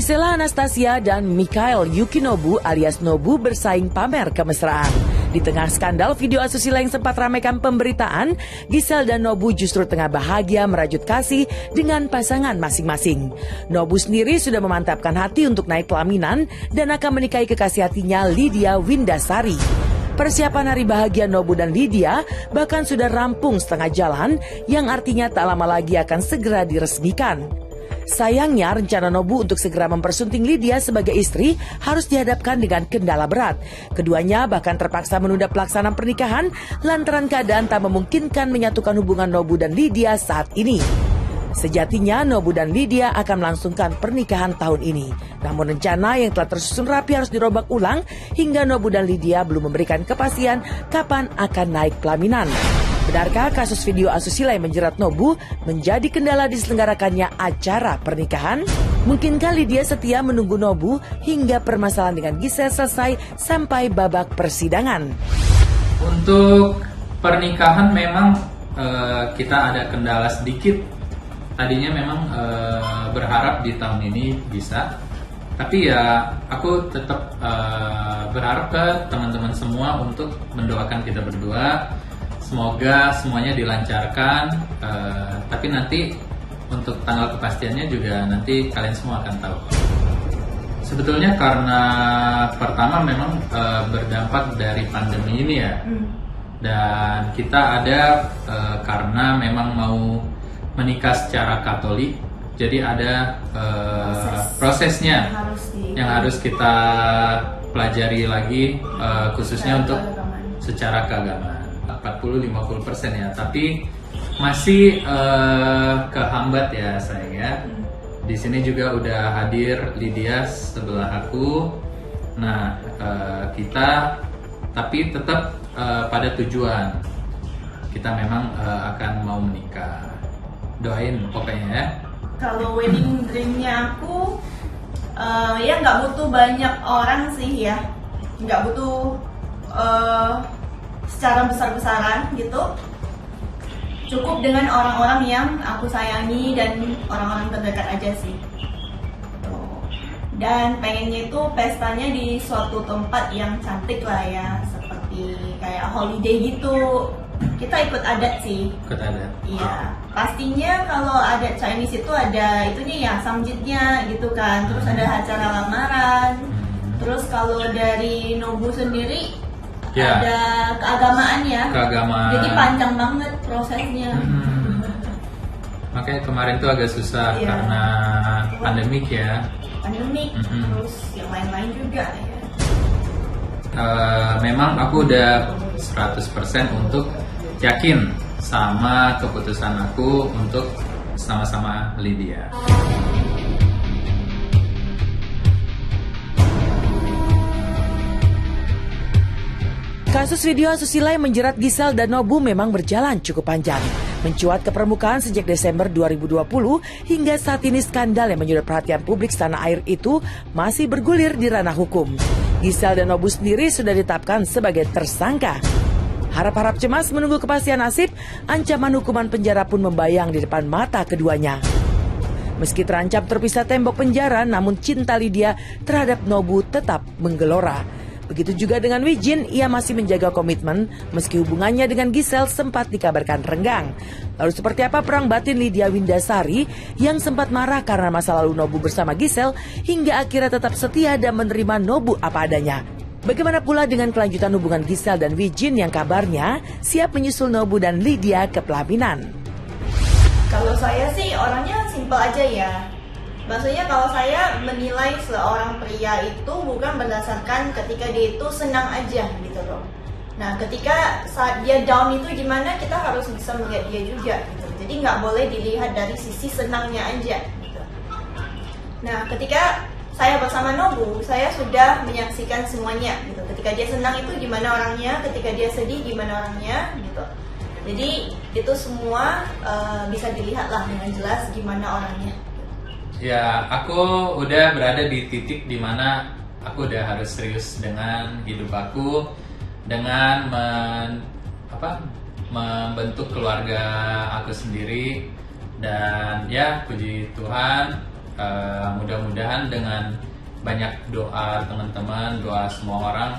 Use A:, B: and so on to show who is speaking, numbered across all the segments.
A: Gisela Anastasia dan Mikhail Yukinobu alias Nobu bersaing pamer kemesraan. Di tengah skandal video asusila yang sempat ramaikan pemberitaan, Giselle dan Nobu justru tengah bahagia merajut kasih dengan pasangan masing-masing. Nobu sendiri sudah memantapkan hati untuk naik pelaminan dan akan menikahi kekasih hatinya Lydia Windasari. Persiapan hari bahagia Nobu dan Lydia bahkan sudah rampung setengah jalan, yang artinya tak lama lagi akan segera diresmikan. Sayangnya rencana Nobu untuk segera mempersunting Lydia sebagai istri harus dihadapkan dengan kendala berat. Keduanya bahkan terpaksa menunda pelaksanaan pernikahan lantaran keadaan tak memungkinkan menyatukan hubungan Nobu dan Lydia saat ini. Sejatinya Nobu dan Lydia akan melangsungkan pernikahan tahun ini. Namun rencana yang telah tersusun rapi harus dirombak ulang hingga Nobu dan Lydia belum memberikan kepastian kapan akan naik pelaminan. Benarkah kasus video asusila yang menjerat Nobu menjadi kendala diselenggarakannya acara pernikahan? Mungkinkah Lydia setia menunggu Nobu hingga permasalahan dengan Giselle selesai sampai babak persidangan?
B: Untuk pernikahan memang kita ada kendala sedikit. Tadinya memang berharap di tahun ini bisa. Tapi ya aku tetap berharap ke teman-teman semua untuk mendoakan kita berdua. Semoga semuanya dilancarkan, tapi nanti untuk tanggal kepastiannya juga nanti kalian semua akan tahu. Sebetulnya karena pertama memang berdampak dari pandemi ini ya, dan kita ada karena memang mau menikah secara Katolik, jadi ada prosesnya yang harus kita pelajari lagi, khususnya untuk secara keagamaan. 40-50% ya, tapi masih kehambat ya sayang ya. Di sini juga udah hadir Lydia sebelah aku. Nah kita tapi tetap pada tujuan kita memang akan mau menikah. Doain pokoknya ya.
C: Kalau wedding dreamnya aku ya nggak butuh banyak orang sih ya, nggak butuh secara besar-besaran gitu. Cukup dengan orang-orang yang aku sayangi dan orang-orang terdekat aja sih. Dan pengennya itu pestanya di suatu tempat yang cantik lah ya, seperti kayak holiday gitu. Kita ikut adat sih.
B: Ikut adat.
C: Iya. Pastinya kalau adat Chinese itu ada itunya ya, samjitnya gitu kan. Terus ada acara lamaran. Terus kalau dari Nobu sendiri ya, ada keagamaannya.
B: Keagamaan.
C: Jadi panjang banget prosesnya.
B: Makanya kemarin tuh agak susah karena pandemik ya.
C: Pandemik, terus yang lain-lain juga ya.
B: Memang aku udah 100% untuk yakin sama keputusan aku untuk sama-sama Lydia.
A: Kasus video asusila yang menjerat Giselle dan Nobu memang berjalan cukup panjang. Mencuat ke permukaan sejak Desember 2020 hingga saat ini skandal yang menyedot perhatian publik setanah air itu masih bergulir di ranah hukum. Giselle dan Nobu sendiri sudah ditetapkan sebagai tersangka. Harap-harap cemas menunggu kepastian nasib, ancaman hukuman penjara pun membayang di depan mata keduanya. Meski terancam terpisah tembok penjara, namun cinta Lydia terhadap Nobu tetap menggelora. Begitu juga dengan Wijin, ia masih menjaga komitmen meski hubungannya dengan Giselle sempat dikabarkan renggang. Lalu seperti apa perang batin Lydia Windasari yang sempat marah karena masa lalu Nobu bersama Giselle hingga akhirnya tetap setia dan menerima Nobu apa adanya? Bagaimana pula dengan kelanjutan hubungan Giselle dan Wijin yang kabarnya siap menyusul Nobu dan Lydia ke pelaminan?
C: Kalau saya sih orangnya simpel aja ya. Maksudnya kalau saya menilai seorang pria itu bukan berdasarkan ketika dia itu senang aja gitu loh. Nah ketika saat dia down itu gimana, kita harus bisa melihat dia juga gitu. Jadi nggak boleh dilihat dari sisi senangnya aja gitu. Nah ketika saya bersama Nobu, saya sudah menyaksikan semuanya gitu. Ketika dia senang itu gimana orangnya, ketika dia sedih gimana orangnya gitu. Jadi itu semua bisa dilihat lah dengan jelas gimana orangnya.
B: Ya, aku udah berada di titik dimana aku udah harus serius dengan hidup aku, dengan membentuk keluarga aku sendiri. Dan ya, puji Tuhan, Mudah-mudahan dengan banyak doa teman-teman, doa semua orang,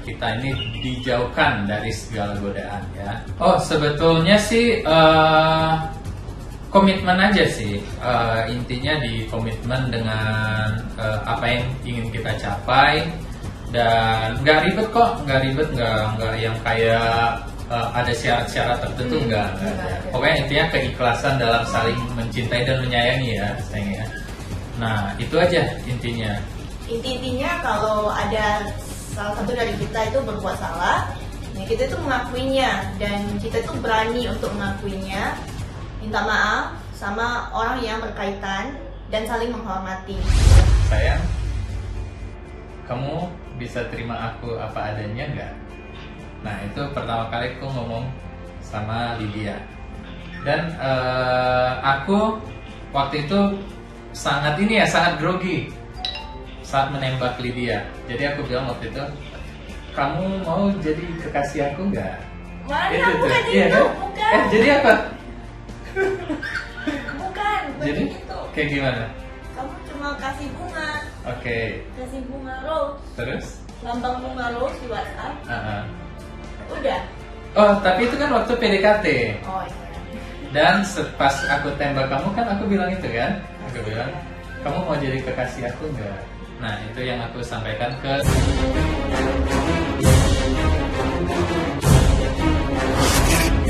B: kita ini dijauhkan dari segala godaan ya. Oh, sebetulnya sih komitmen aja sih, intinya di komitmen dengan apa yang ingin kita capai, dan nggak ribet kok, nggak yang kayak ada syarat-syarat tertentu, nggak ada. Pokoknya intinya keikhlasan dalam saling mencintai dan menyayangi ya, sayang ya. Nah itu aja intinya.
C: Intinya kalau ada salah satu dari kita itu berbuat salah, ya kita itu mengakuinya, dan kita itu berani untuk mengakuinya, minta maaf sama orang yang berkaitan, dan saling menghormati.
B: Sayang, kamu bisa terima aku apa adanya nggak? Nah itu pertama kali aku ngomong sama Lydia. Dan aku waktu itu sangat grogi saat menembak Lydia. Jadi aku bilang waktu itu, kamu mau jadi kekasih aku nggak?
C: Mana? Bukan itu,
B: iya, kan?
C: bukan.
B: Jadi apa?
C: Bukan,
B: Jadi
C: itu.
B: kayak gimana?
C: Kamu cuma kasih bunga,
B: Oke.
C: kasih bunga rose,
B: Terus?
C: lambang bunga rose di WhatsApp. Udah.
B: Oh, tapi itu kan waktu PDKT.
C: Oh iya.
B: Dan pas aku tembak kamu kan aku bilang itu kan, aku bilang, kamu mau jadi kekasih aku nggak? Nah itu yang aku sampaikan ke.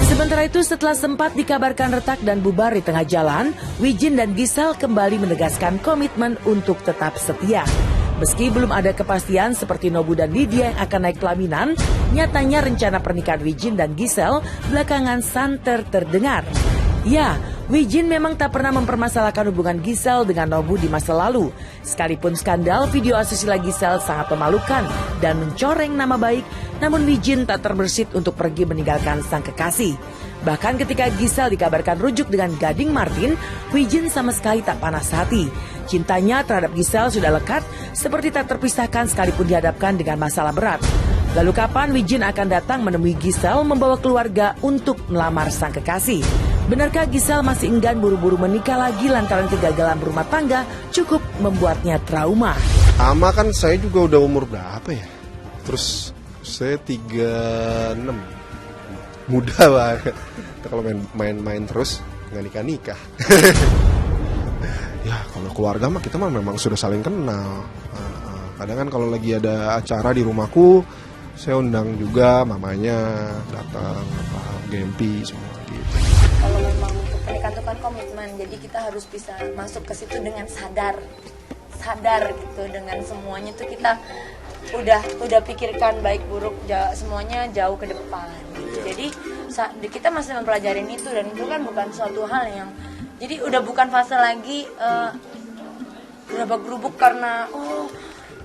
A: Sementara itu setelah sempat dikabarkan retak dan bubar di tengah jalan, Wijin dan Gisel kembali menegaskan komitmen untuk tetap setia. Meski belum ada kepastian seperti Nobu dan Lydia yang akan naik pelaminan, nyatanya rencana pernikahan Wijin dan Gisel belakangan santer terdengar. Ya, Wijin memang tak pernah mempermasalahkan hubungan Gisel dengan Nobu di masa lalu. Sekalipun skandal video asusila Gisel sangat memalukan dan mencoreng nama baik, namun Wijin tak terbersit untuk pergi meninggalkan sang kekasih. Bahkan ketika Gisel dikabarkan rujuk dengan Gading Martin, Wijin sama sekali tak panas hati. Cintanya terhadap Gisel sudah lekat, seperti tak terpisahkan sekalipun dihadapkan dengan masalah berat. Lalu kapan Wijin akan datang menemui Gisel membawa keluarga untuk melamar sang kekasih? Benarkah Gisel masih enggan buru-buru menikah lagi lantaran kegagalan berumah tangga cukup membuatnya trauma?
D: Sama kan saya juga udah umur berapa ya? Terus saya 36. Muda banget. Kalau main-main terus nggak nikah. Ya kalau keluarga mah kita mah memang sudah saling kenal. Kadang kan kalau lagi ada acara di rumahku, saya undang juga mamanya datang, Gempi semua gitu.
E: Kalau memang untuk pernikahan itu kan komitmen, jadi kita harus bisa masuk ke situ dengan sadar gitu, dengan semuanya tuh kita udah pikirkan baik buruk semuanya jauh ke depan gitu. Jadi kita masih mempelajari itu, dan itu kan bukan suatu hal yang jadi udah bukan fase lagi udah bergerubuk karena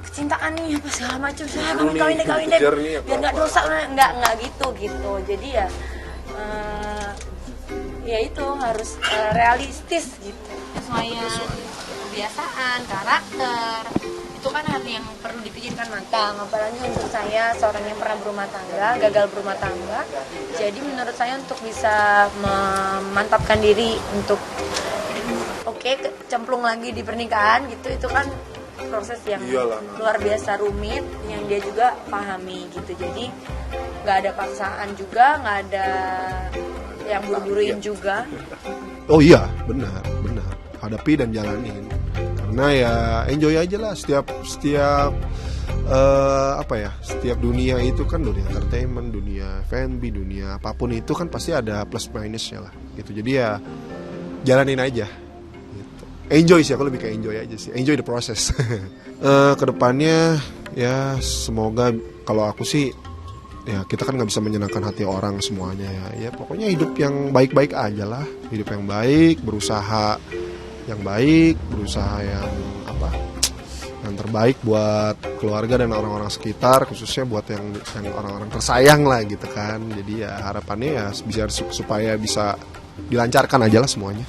E: kecintaan nih apa segala macam, saya kawin deh biar nggak dosa, nggak gitu. Jadi ya itu harus realistis gitu, kesesuaian kebiasaan, karakter, itu kan hal yang perlu dipikirkan matang. Apalagi untuk saya seorang yang pernah gagal berumah tangga, jadi menurut saya untuk bisa memantapkan diri untuk cemplung lagi di pernikahan gitu, itu kan proses yang luar biasa rumit yang dia juga pahami gitu. Jadi nggak ada paksaan juga, nggak ada yang buru-buruin juga.
D: Oh iya, benar. Hadapi dan jalanin. Karena ya enjoy aja lah setiap dunia itu kan, dunia entertainment, dunia F&B, dunia apapun itu kan pasti ada plus minusnya lah gitu. Jadi ya jalanin aja gitu. Enjoy sih, aku lebih kayak enjoy aja sih. Enjoy the process. Kedepannya ya semoga, kalau aku sih ya kita kan nggak bisa menyenangkan hati orang semuanya ya pokoknya hidup yang baik-baik aja lah, hidup yang baik, berusaha yang baik, berusaha yang terbaik buat keluarga dan orang-orang sekitar, khususnya buat yang orang-orang tersayang lah gitu kan. Jadi ya harapannya ya supaya bisa dilancarkan aja lah semuanya.